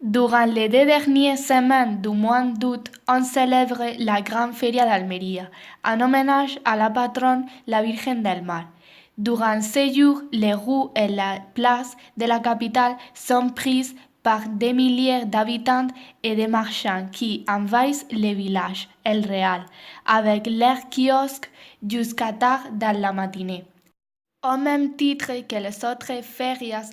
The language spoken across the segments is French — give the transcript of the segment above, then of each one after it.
Durant les 2 dernières semaines du mois d'août, on célèbre la Grande Feria d'Almeria, en hommage à la patronne, la Virgen del Mar. Durant ces jours, les rues et les places de la capitale sont prises par des milliers d'habitants et de marchands qui envahissent les villages, El Real, avec leurs kiosques jusqu'à tard dans la matinée. Au même titre que les autres ferias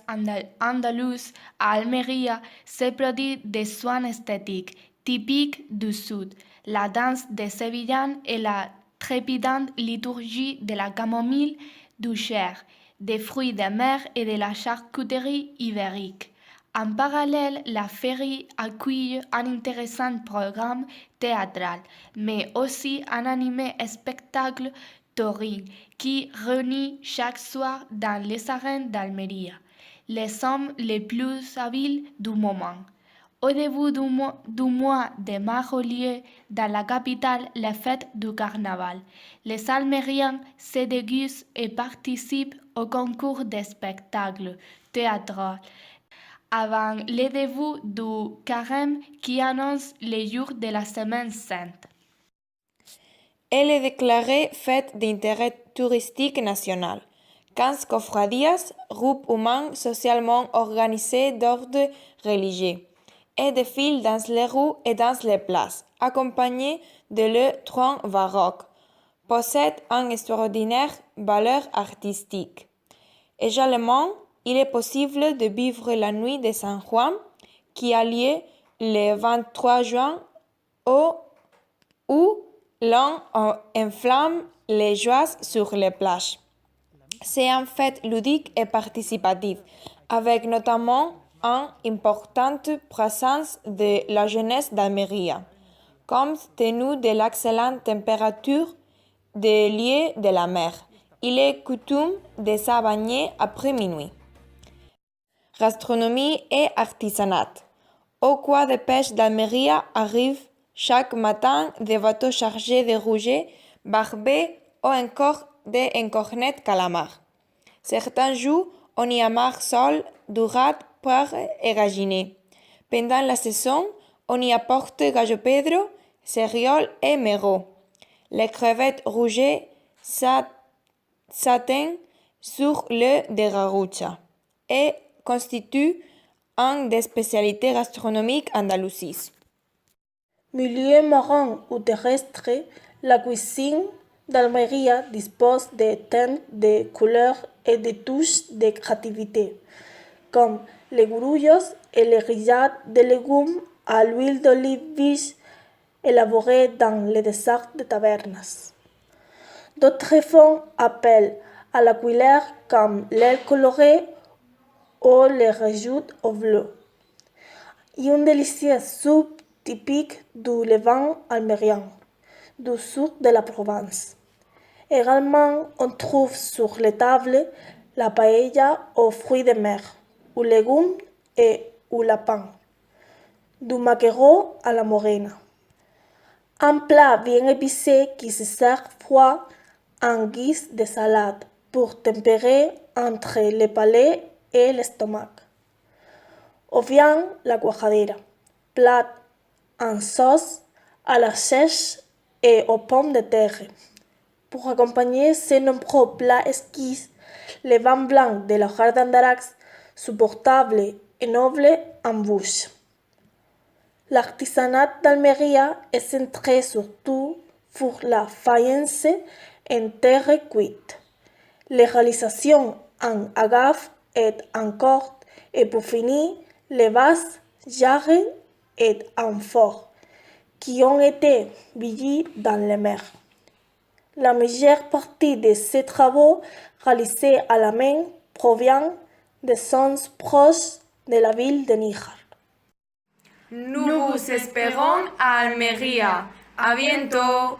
andalouses, à Almeria se produisent des soins esthétiques typiques du Sud, la danse des Sévillans et la trépidante liturgie de la camomille, du cher, des fruits de mer et de la charcuterie ibérique. En parallèle, la ferie accueille un intéressant programme théâtral, mais aussi un animé spectacle taurine qui réunit chaque soir dans les arènes d'Almeria les hommes les plus habiles du moment. Au début du mois de mars au lieu dans la capitale les fêtes du carnaval. Les Almériens se dégustent et participent au concours de spectacles théâtraux avant le début du carême qui annonce les jours de la Semaine sainte. Elle est déclarée fête d'intérêt touristique national. 15 cofradias, groupes humains socialement organisés d'ordre religieux, et défilent dans les rues et dans les places, accompagnés de leur tronc baroque, possèdent une extraordinaire valeur artistique. Également, il est possible de vivre la nuit de San Juan, qui a lieu le 23 juin, où l'on enflamme les joies sur les plages. C'est une fête ludique et participative, avec notamment une importante présence de la jeunesse d'Almeria, compte tenu de l'excellente température des lieux de la mer. Il est coutume de se baigner après minuit. Gastronomie et artisanat. Au quai de pêche d'Almeria arrivent chaque matin des bateaux chargés de rouget, barbets ou encore de cornettes calamars. Certains jours, on y amarre sol, dorade, poire et raginet. Pendant la saison, on y apporte gallo pedro, céréales et merot. Les crevettes rouges s'atteignent sur le de Garrucha et constituent une des spécialités gastronomiques andalousies. Milieu marin ou terrestre, la cuisine d'Almeria dispose de teintes de couleurs et de touches de créativité, comme les grullos et les grillades de légumes à l'huile d'olive vive élaborées dans les desserts de tavernas. D'autres font appel à la couleur comme l'aile colorée ou les rajoutent au bleu. Et une délicieuse soupe typique du Levant almérien, du sud de la Provence. Également, on trouve sur les tables la paella aux fruits de mer, aux légumes et aux lapins, du maquereau à la morena. Un plat bien épicé qui se sert froid en guise de salade pour tempérer entre le palais et l'estomac. Ou bien la cuajadera, plat en sauce à la sèche et aux pommes de terre. Pour accompagner ces nombreux plats exquis, le vin blanc de la Hogar d'Andarax, supportable et noble en bouche. L'artisanat d'Almeria est centré surtout sur la faïence en terre cuite. Les réalisations en agave et en corde et pour finir, les vases, jarres et amphores qui ont été bouillis dans les mers. La majeure partie de ces travaux réalisés à la main provient de zones proches de la ville de Níjar. Nous vous espérons à Almeria. À bientôt!